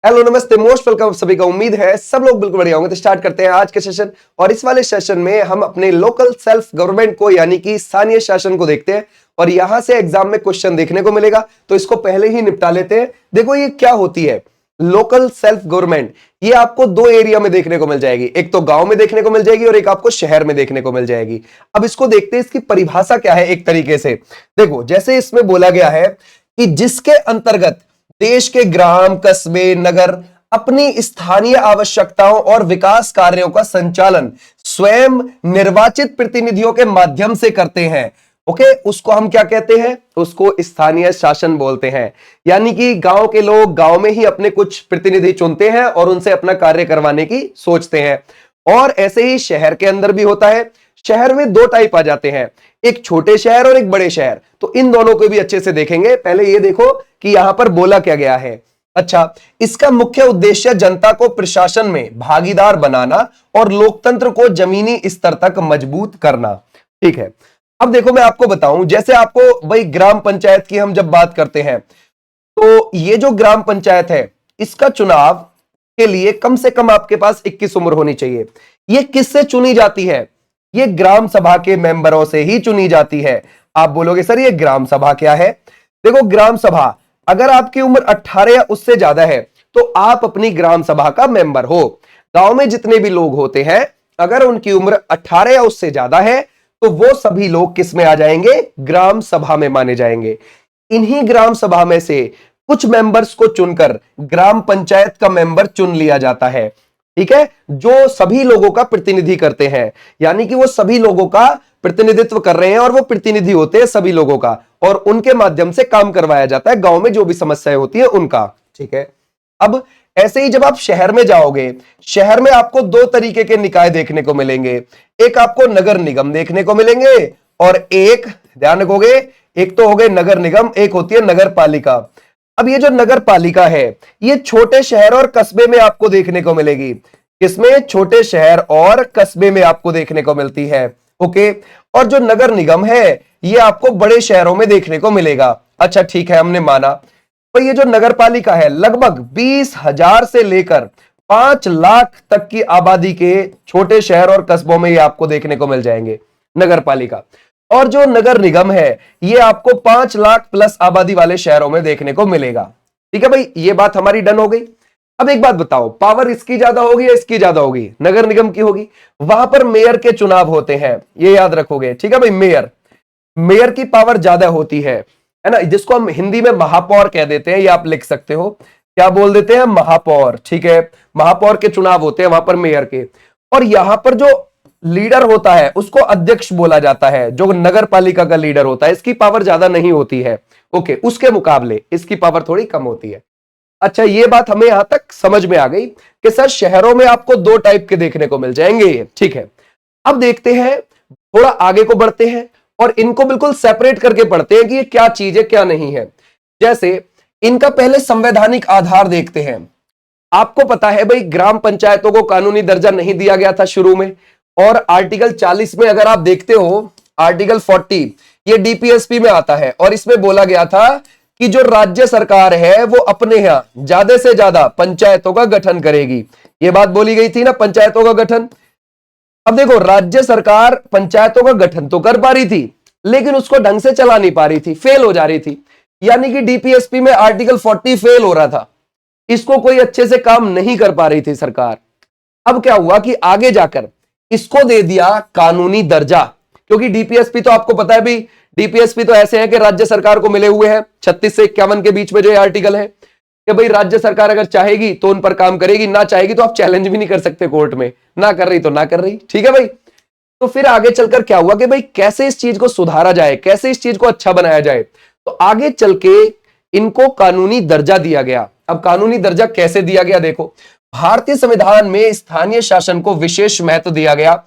Hello नमस्ते, most welcome सभी का। उम्मीद है सब लोग बिल्कुल बढ़िया होंगे। तो स्टार्ट करते हैं आज के सेशन। और इस वाले सेशन में हम अपने लोकल सेल्फ गवर्नमेंट को यानी कि स्थानीय शासन को देखते हैं और यहां से एग्जाम में क्वेश्चन देखने को मिलेगा, तो इसको पहले ही निपटा लेते हैं। देखो ये क्या होती है लोकल सेल्फ गवर्नमेंट। ये आपको दो एरिया में देखने को मिल जाएगी, एक तो गांव में देखने को मिल जाएगी और एक आपको शहर में देखने को मिल जाएगी। अब इसको देखते हैं इसकी परिभाषा क्या है। एक तरीके से देखो, जैसे इसमें बोला गया है कि जिसके अंतर्गत देश के ग्राम, कस्बे, नगर अपनी स्थानीय आवश्यकताओं और विकास कार्यों का संचालन स्वयं निर्वाचित प्रतिनिधियों के माध्यम से करते हैं। ओके, उसको हम क्या कहते हैं? उसको स्थानीय शासन बोलते हैं। यानी कि गांव के लोग गांव में ही अपने कुछ प्रतिनिधि चुनते हैं और उनसे अपना कार्य करवाने की सोचते हैं। और ऐसे ही शहर के अंदर भी होता है। शहर में दो टाइप आ जाते हैं, एक छोटे शहर और एक बड़े शहर। तो इन दोनों को भी अच्छे से देखेंगे। पहले ये देखो कि यहां पर बोला क्या गया है। अच्छा, इसका मुख्य उद्देश्य जनता को प्रशासन में भागीदार बनाना और लोकतंत्र को जमीनी स्तर तक मजबूत करना। ठीक है, अब देखो मैं आपको बताऊं, जैसे आपको भाई ग्राम पंचायत की हम जब बात करते हैं तो ये जो ग्राम पंचायत है इसका चुनाव के लिए कम से कम आपके पास 21 उम्र होनी चाहिए। ये किससे चुनी जाती है? ये ग्राम सभा के मेंबरों से ही चुनी जाती है। आप बोलोगे सर ये ग्राम सभा क्या है? देखो, ग्राम सभा, अगर आपकी उम्र 18 या उससे ज्यादा है तो आप अपनी ग्राम सभा का मेंबर हो। गांव में जितने भी लोग होते हैं अगर उनकी उम्र 18 या उससे ज्यादा है तो वो सभी लोग किस में आ जाएंगे? ग्राम सभा में माने जाएंगे। इन्हीं ग्राम सभा में से कुछ मेंबर्स को चुनकर ग्राम पंचायत का मेंबर चुन लिया जाता है। ठीक है, जो सभी लोगों का प्रतिनिधि करते हैं, यानी कि वो सभी लोगों का प्रतिनिधित्व कर रहे हैं और वो प्रतिनिधि होते हैं सभी लोगों का, और उनके माध्यम से काम करवाया जाता है गांव में जो भी समस्याएं होती है उनका। ठीक है, अब ऐसे ही जब आप शहर में जाओगे, शहर में आपको दो तरीके के निकाय देखने को मिलेंगे। एक आपको नगर निगम देखने को मिलेंगे और एक, ध्यान रखोगे, एक तो हो गए नगर निगम, एक होती है नगर पालिका। अब ये जो नगर पालिका है ये छोटे शहर और कस्बे में आपको देखने को मिलेगी। किसमें? छोटे शहर और कस्बे में आपको देखने को मिलती है। ओके, और जो नगर निगम है ये आपको बड़े शहरों में देखने को मिलेगा। अच्छा ठीक है, हमने माना। तो ये जो नगर पालिका है लगभग 20,000 से लेकर 5 लाख तक की आबादी के छोटे शहर और कस्बों में ये आपको देखने को मिल जाएंगे नगर पालिका। और जो नगर निगम है ये आपको 5 लाख प्लस आबादी वाले शहरों में देखने को मिलेगा। ठीक है भाई, ये बात हमारी डन हो गई। अब एक बात बताओ, पावर इसकी ज्यादा होगी या इसकी ज्यादा होगी? नगर निगम की होगी। वहां पर मेयर के चुनाव होते हैं, ये याद रखोगे। ठीक है भाई, मेयर की पावर ज्यादा होती है ना, जिसको हम हिंदी में महापौर कह देते हैं। ये आप लिख सकते हो, क्या बोल देते हैं? महापौर। ठीक है, महापौर के चुनाव होते हैं वहां पर मेयर के। और यहां पर जो लीडर होता है उसको अध्यक्ष बोला जाता है, जो नगर पालिका का लीडर होता है। इसकी पावर ज्यादा नहीं होती है। ओके, उसके मुकाबले इसकी पावर थोड़ी कम होती है। अच्छा, ये बात हमें यहां तक समझ में आ गई कि सर शहरों में आपको दो टाइप के देखने को मिल जाएंगे। ठीक है, अब देखते हैं, थोड़ा आगे को बढ़ते हैं और इनको बिल्कुल सेपरेट करके पढ़ते हैं कि ये क्या चीज है क्या नहीं है। जैसे इनका पहले संवैधानिक आधार देखते हैं। आपको पता है भाई ग्राम पंचायतों को कानूनी दर्जा नहीं दिया गया था शुरू में, और आर्टिकल 40 में अगर आप देखते हो, आर्टिकल 40 ये डीपीएसपी में आता है और इसमें बोला गया था कि जो राज्य सरकार है वो अपने यहां ज्यादा से ज्यादा पंचायतों का गठन करेगी। ये बात बोली गई थी ना, पंचायतों का गठन। अब देखो, राज्य सरकार पंचायतों का गठन तो कर पा रही थी लेकिन उसको ढंग से चला नहीं पा रही थी, फेल हो जा रही थी। यानी कि डीपीएसपी में आर्टिकल 40 फेल हो रहा था, इसको कोई अच्छे से काम नहीं कर पा रही थी सरकार। अब क्या हुआ कि आगे जाकर इसको दे दिया कानूनी दर्जा, क्योंकि डीपीएसपी तो आपको पता है भी, डीपीएसपी तो ऐसे हैं कि राज्य सरकार को मिले हुए हैं। 36 से 51 के बीच में जो आर्टिकल है कि भाई राज्य सरकार अगर चाहेगी तो उन पर काम करेगी, ना चाहेगी तो आप चैलेंज भी नहीं कर सकते कोर्ट में, ना कर रही तो ना कर रही। ठीक है भाई, तो फिर आगे चलकर क्या हुआ कि भाई कैसे इस चीज को सुधारा जाए, कैसे इस चीज को अच्छा बनाया जाए। तो आगे चल के इनको कानूनी दर्जा दिया गया। अब कानूनी दर्जा कैसे दिया गया? देखो, भारतीय संविधान में स्थानीय शासन को विशेष महत्व दिया गया।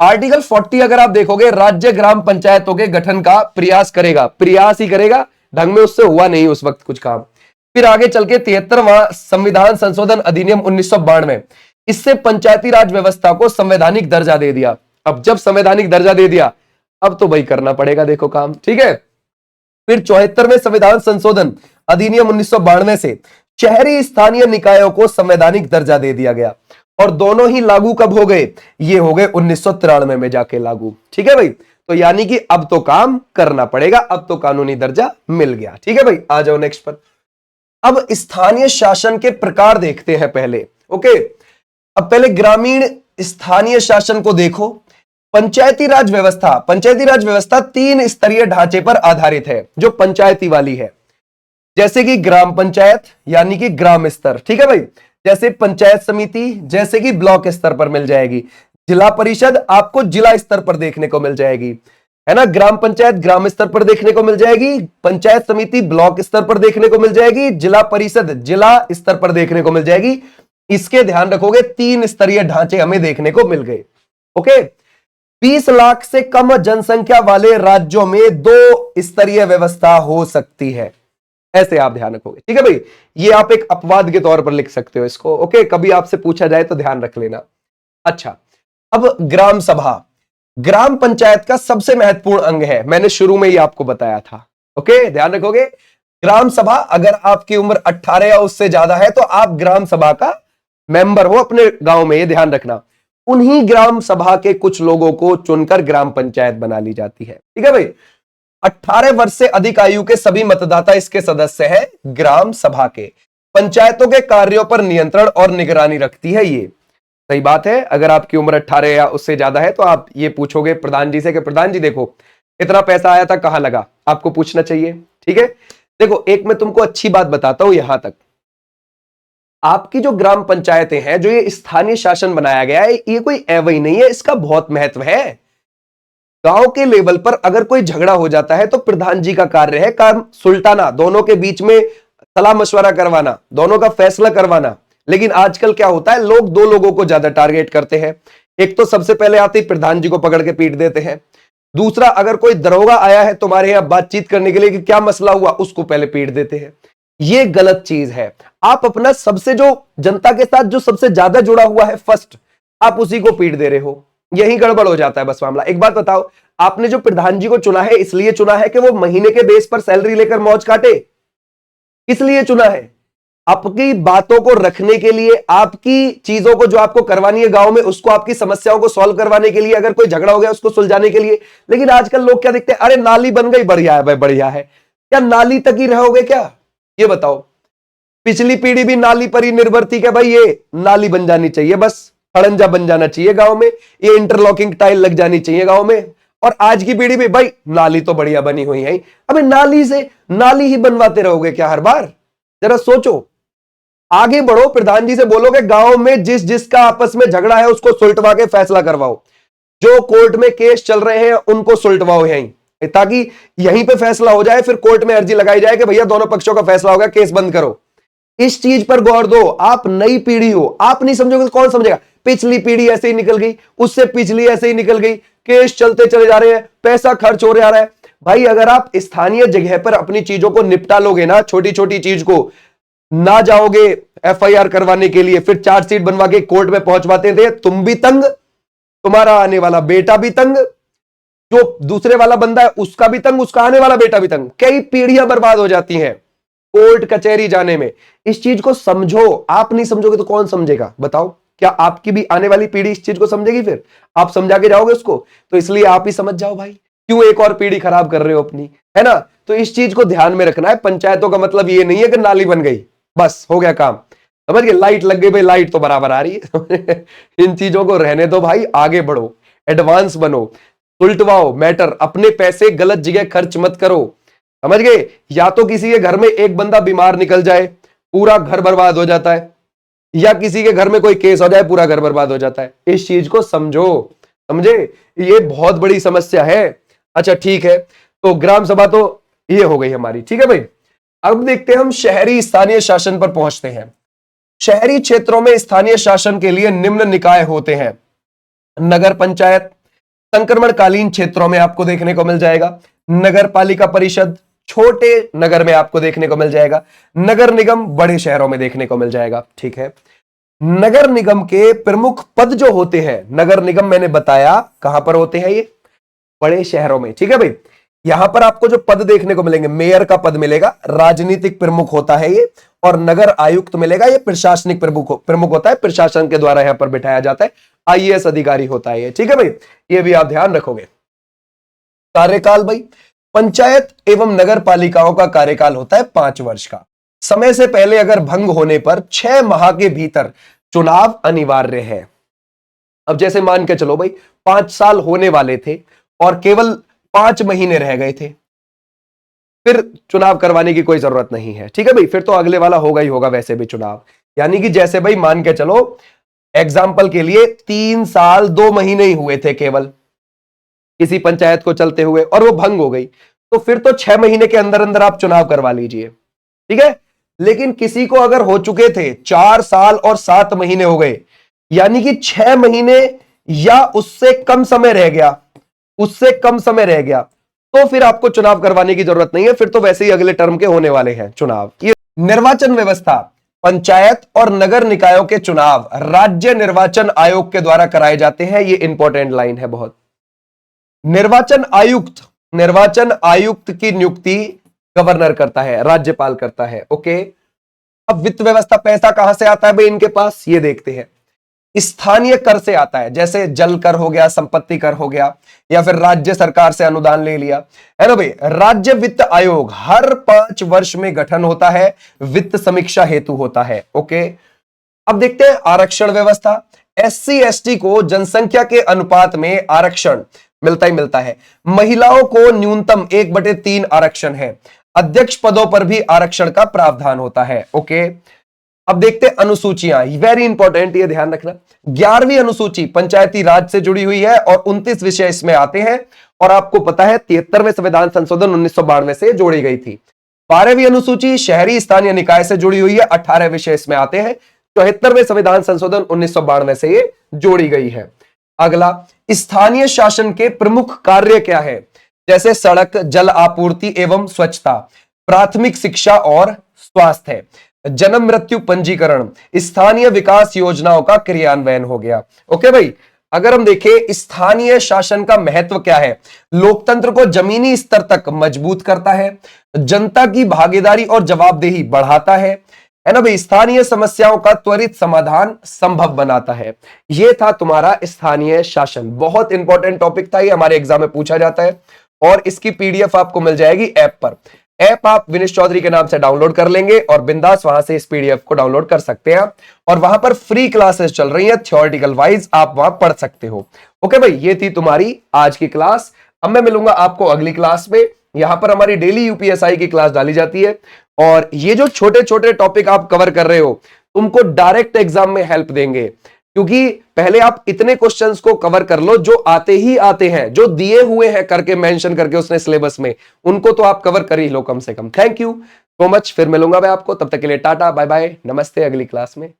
आर्टिकल 40 अगर आप देखोगे, राज्य ग्राम पंचायतों के गठन का प्रयास करेगा, प्रयास ही करेगा, ढंग में उससे हुआ नहीं उस वक्त कुछ काम। फिर आगे चल के 73वां संविधान संशोधन अधिनियम 1992, इससे पंचायती राज व्यवस्था को संवैधानिक दर्जा दे दिया। अब जब संवैधानिक दर्जा दे दिया अब तो भाई करना पड़ेगा देखो काम। ठीक है, फिर 74वें संविधान संशोधन अधिनियम 1992 से शहरी स्थानीय निकायों को संवैधानिक दर्जा दे दिया गया और दोनों ही लागू कब हो गए? ये हो गए 1993 में जाके लागू। ठीक है भाई, तो यानी कि अब तो काम करना पड़ेगा, अब तो कानूनी दर्जा मिल गया। ठीक है भाई, आ जाओ नेक्स्ट पर। अब स्थानीय शासन के प्रकार देखते हैं पहले। ओके, अब पहले ग्रामीण स्थानीय शासन को देखो। पंचायती राज व्यवस्था, पंचायती राज व्यवस्था 3 स्तरीय ढांचे पर आधारित है जो पंचायती वाली है, जैसे कि ग्राम पंचायत यानी कि ग्राम स्तर। ठीक है भाई, जैसे पंचायत समिति जैसे कि ब्लॉक स्तर पर मिल जाएगी, जिला परिषद आपको जिला स्तर पर देखने को मिल जाएगी, है ना। ग्राम पंचायत ग्राम स्तर पर देखने को मिल जाएगी, पंचायत समिति ब्लॉक स्तर पर देखने को मिल जाएगी, जिला परिषद जिला स्तर पर देखने को मिल जाएगी। इसके ध्यान रखोगे 3 स्तरीय ढांचे हमें देखने को मिल गए। ओके, 20 लाख से कम जनसंख्या वाले राज्यों में 2 स्तरीय व्यवस्था हो सकती है, ऐसे आप ध्यान रखोगे। ठीक है भाई, ये आप एक अपवाद के तौर पर लिख सकते हो इसको। ओके, कभी आपसे पूछा जाए तो ध्यान रख लेना। अच्छा, अब ग्राम सभा ग्राम पंचायत का सबसे महत्वपूर्ण अंग है, मैंने शुरू में ही आपको बताया था। ओके, ध्यान रखोगे। ग्राम सभा, अगर आपकी उम्र 18 या उससे ज्यादा है तो आप ग्राम सभा का मेंबर हो अपने गांव में, ये ध्यान रखना। उन्हीं ग्राम सभा के कुछ लोगों को चुनकर ग्राम पंचायत बना ली जाती है। ठीक है भाई, 18 वर्ष से अधिक आयु के सभी मतदाता इसके सदस्य हैं ग्राम सभा के। पंचायतों के कार्यों पर नियंत्रण और निगरानी रखती है ये। सही बात है, अगर आपकी उम्र 18 या उससे ज्यादा है तो आप ये पूछोगे प्रधान जी से कि प्रधान जी देखो इतना पैसा आया था कहां लगा, आपको पूछना चाहिए। ठीक है, देखो एक मैं तुमको अच्छी बात बताता हूं, यहां तक आपकी जो ग्राम पंचायतें हैं, जो ये स्थानीय शासन बनाया गया है, ये कोई एवं नहीं है, इसका बहुत महत्व है। गांव के लेवल पर अगर कोई झगड़ा हो जाता है तो प्रधान जी का कार्य है काम सुलटाना, दोनों के बीच में सलाह मशवरा करवाना, दोनों का फैसला करवाना। लेकिन आजकल क्या होता है, लोग 2 लोगों को ज्यादा टारगेट करते हैं। एक तो सबसे पहले आते ही प्रधान जी को पकड़ के पीट देते हैं, दूसरा अगर कोई दरोगा आया है तुम्हारे यहां बातचीत करने के लिए कि क्या मसला हुआ, उसको पहले पीट देते हैं। ये गलत चीज है। आप अपना सबसे जो जनता के साथ जो सबसे ज्यादा जुड़ा हुआ है फर्स्ट, आप उसी को पीट दे रहे हो, यही गड़बड़ हो जाता है बस मामला। एक बात बताओ, आपने जो प्रधान जी को चुना है इसलिए चुना है कि वो महीने के बेस पर सैलरी लेकर मौज काटे? किस लिए चुना है? आपकी बातों को रखने के लिए, आपकी चीजों को जो आपको करवानी है गांव में उसको, आपकी समस्याओं को सॉल्व करवाने के लिए, अगर कोई झगड़ा हो गया उसको सुलझाने के लिए। लेकिन आजकल लोग क्या देखते हैं, अरे नाली बन गई, बढ़िया है भाई बढ़िया है। क्या नाली तक ही रहोगे क्या? ये बताओ। पिछली पीढ़ी भी नाली पर ही निर्भर थी क्या भाई, ये नाली बन जानी चाहिए, बस खड़ंजा बन जाना चाहिए गांव में, ये इंटरलॉकिंग टाइल लग जानी चाहिए गांव में। और आज की पीढ़ी भी भाई नाली तो बढ़िया बनी हुई है, अबे नाली से नाली ही बनवाते रहोगे क्या हर बार? जरा सोचो, आगे बढ़ो, प्रधान जी से बोलो कि गांव में जिस जिसका आपस में झगड़ा है उसको सुलटवा के फैसला करवाओ, जो कोर्ट में केस चल रहे हैं उनको सुलटवाओ यहीं, ताकि यहीं पे फैसला हो जाए, फिर कोर्ट में अर्जी लगाई जाए कि भैया दोनों पक्षों का फैसला हो गया, केस बंद करो। इस चीज पर गौर दो। आप नई पीढ़ी हो, आप नहीं समझोगे तो कौन समझेगा? पिछली पीढ़ी ऐसे ही निकल गई, उससे पिछली ऐसे ही निकल गई, केस चलते चले जा रहे हैं, पैसा खर्च हो रहा है। भाई अगर आप स्थानीय जगह पर अपनी चीजों को निपटा लोगे ना, छोटी छोटी चीज को, ना जाओगे एफआईआर करवाने के लिए, फिर चार्जशीट बनवा के कोर्ट में पहुंचवाते थे, तुम भी तंग, तुम्हारा आने वाला बेटा भी तंग, जो दूसरे वाला बंदा है उसका भी तंग, उसका आने वाला बेटा भी तंग, कई पीढ़ियां बर्बाद हो जाती हैं कोर्ट कचहरी जाने में। इस चीज को समझो, आप नहीं समझोगे तो कौन समझेगा बताओ? क्या आपकी भी आने वाली पीढ़ी इस चीज को समझेगी? फिर आप समझा के जाओगे उसको? तो इसलिए आप ही समझ जाओ भाई, क्यों एक और पीढ़ी खराब कर रहे हो अपनी, है ना। तो इस चीज को ध्यान में रखना है। पंचायतों का मतलब ये नहीं है कि नाली बन गई बस हो गया काम, समझ गए? लाइट लग गई भाई, लाइट तो बराबर आ रही है इन चीजों को रहने दो भाई, आगे बढ़ो, एडवांस बनो, उल्टवाओ मैटर, अपने पैसे गलत जगह खर्च मत करो, समझ गए? या तो किसी के घर में एक बंदा बीमार निकल जाए, पूरा घर बर्बाद हो जाता है, या किसी के घर में कोई केस हो जाए, पूरा घर बर्बाद हो जाता है। इस चीज को समझो, समझे? ये बहुत बड़ी समस्या है। अच्छा ठीक है, तो ग्राम सभा तो ये हो गई हमारी, ठीक है भाई। अब देखते हैं हम शहरी स्थानीय शासन पर पहुंचते हैं। शहरी क्षेत्रों में स्थानीय शासन के लिए निम्न निकाय होते हैं। नगर पंचायत संक्रमणकालीन क्षेत्रों में आपको देखने को मिल जाएगा, नगर पालिका परिषद छोटे नगर में आपको देखने को मिल जाएगा, नगर निगम बड़े शहरों में देखने को मिल जाएगा, ठीक है। नगर निगम के प्रमुख पद जो होते हैं, नगर निगम मैंने बताया कहां पर होते हैं, ये बड़े शहरों में, ठीक है भाई। यहां पर आपको जो पद देखने को मिलेंगे, मेयर का पद मिलेगा, राजनीतिक प्रमुख होता है ये, और नगर आयुक्त मिलेगा, ये प्रशासनिक प्रमुख होता है, प्रशासन के द्वारा यहां पर बिठाया जाता है, आईएएस अधिकारी होता है ये। ठीक है भाई, ये भी आप ध्यान रखोगे। कार्यकाल भाई, पंचायत एवं नगर पालिकाओं का कार्यकाल होता है 5 वर्ष का। समय से पहले अगर भंग होने पर 6 माह के भीतर चुनाव अनिवार्य है। अब जैसे मान के चलो भाई 5 साल होने वाले थे और केवल 5 महीने रह गए थे, फिर चुनाव करवाने की कोई जरूरत नहीं है। ठीक है भाई, फिर तो अगले वाला होगा ही होगा वैसे भी चुनाव। यानी कि जैसे भाई मान के चलो एग्जाम्पल के लिए 3 साल 2 महीने ही हुए थे केवल किसी पंचायत को चलते हुए और वो भंग हो गई, तो फिर तो 6 महीने के अंदर अंदर आप चुनाव करवा लीजिए। ठीक है, लेकिन किसी को अगर हो चुके थे 4 साल और 7 महीने हो गए, यानी कि 6 महीने या उससे कम समय रह गया, उससे कम समय रह गया, तो फिर आपको चुनाव करवाने की जरूरत नहीं है, फिर तो वैसे ही अगले टर्म के होने वाले हैं चुनाव। ये निर्वाचन व्यवस्था, पंचायत और नगर निकायों के चुनाव राज्य निर्वाचन आयोग के द्वारा कराए जाते हैं। ये इंपॉर्टेंट लाइन है बहुत। निर्वाचन आयुक्त की नियुक्ति गवर्नर करता है, राज्यपाल करता है। ओके, अब वित्त व्यवस्था, पैसा कहां से आता है भाई इनके पास, ये देखते हैं। स्थानीय कर से आता है, जैसे जल कर हो गया, संपत्ति कर हो गया, या फिर राज्य सरकार से अनुदान ले लिया, है ना भाई। राज्य वित्त आयोग हर 5 वर्ष में गठन होता है, वित्त समीक्षा हेतु होता है। ओके, अब देखते हैं आरक्षण व्यवस्था। एससी एसटी को जनसंख्या के अनुपात में आरक्षण मिलता ही मिलता है। महिलाओं को न्यूनतम 1/3 आरक्षण है। अध्यक्ष पदों पर भी आरक्षण का प्रावधान होता है। ओके, अब देखते हैं अनुसूचियां, वेरी इंपॉर्टेंट, ये ध्यान रखना। 11वीं अनुसूची पंचायती राज से जुड़ी हुई है और 29 विषय इसमें आते हैं, और आपको पता है 73वें संविधान संशोधन 1992 से जोड़ी गई थी। 12वीं अनुसूची शहरी स्थानीय निकाय से जुड़ी हुई है, 18 विषय इसमें आते हैं। 74वें संविधान संशोधन 1992 से ये जोड़ी गई है। अगला, स्थानीय शासन के प्रमुख कार्य क्या है, जैसे सड़क, जल आपूर्ति एवं स्वच्छता, प्राथमिक शिक्षा और स्वास्थ्य है, जन्म मृत्यु पंजीकरण, स्थानीय विकास योजनाओं का क्रियान्वयन हो गया। ओके भाई, अगर हम देखें स्थानीय शासन का महत्व क्या है, लोकतंत्र को जमीनी स्तर तक मजबूत करता है, जनता की भागीदारी और जवाबदेही बढ़ाता है ना भाई, स्थानीय समस्याओं का त्वरित समाधान संभव बनाता है। यह था तुम्हारा स्थानीय शासन। बहुत इंपॉर्टेंट टॉपिक था ये, हमारे एग्जाम में पूछा जाता है, और इसकी पीडीएफ आपको मिल जाएगी ऐप पर। ऐप आप विनेश चौधरी के नाम से डाउनलोड कर लेंगे और बिंदास वहां से इस पीडीएफ को डाउनलोड कर सकते हैं, और वहां पर फ्री क्लासेस चल रही है, थ्योरेटिकल वाइज आप वहां पढ़ सकते हो। ओके भाई, ये थी तुम्हारी आज की क्लास। अब मैं मिलूंगा आपको अगली क्लास में। यहां पर हमारी डेली यूपीएसआई की क्लास डाली जाती है, और ये जो छोटे छोटे टॉपिक आप कवर कर रहे हो तुमको डायरेक्ट एग्जाम में हेल्प देंगे, क्योंकि पहले आप इतने क्वेश्चंस को कवर कर लो जो आते ही आते हैं, जो दिए हुए हैं करके मेंशन करके उसने सिलेबस में, उनको तो आप कवर कर ही लो कम से कम। थैंक यू सो मच, फिर मिलूंगा मैं आपको, तब तक के लिए टाटा बाय बाय, नमस्ते, अगली क्लास में।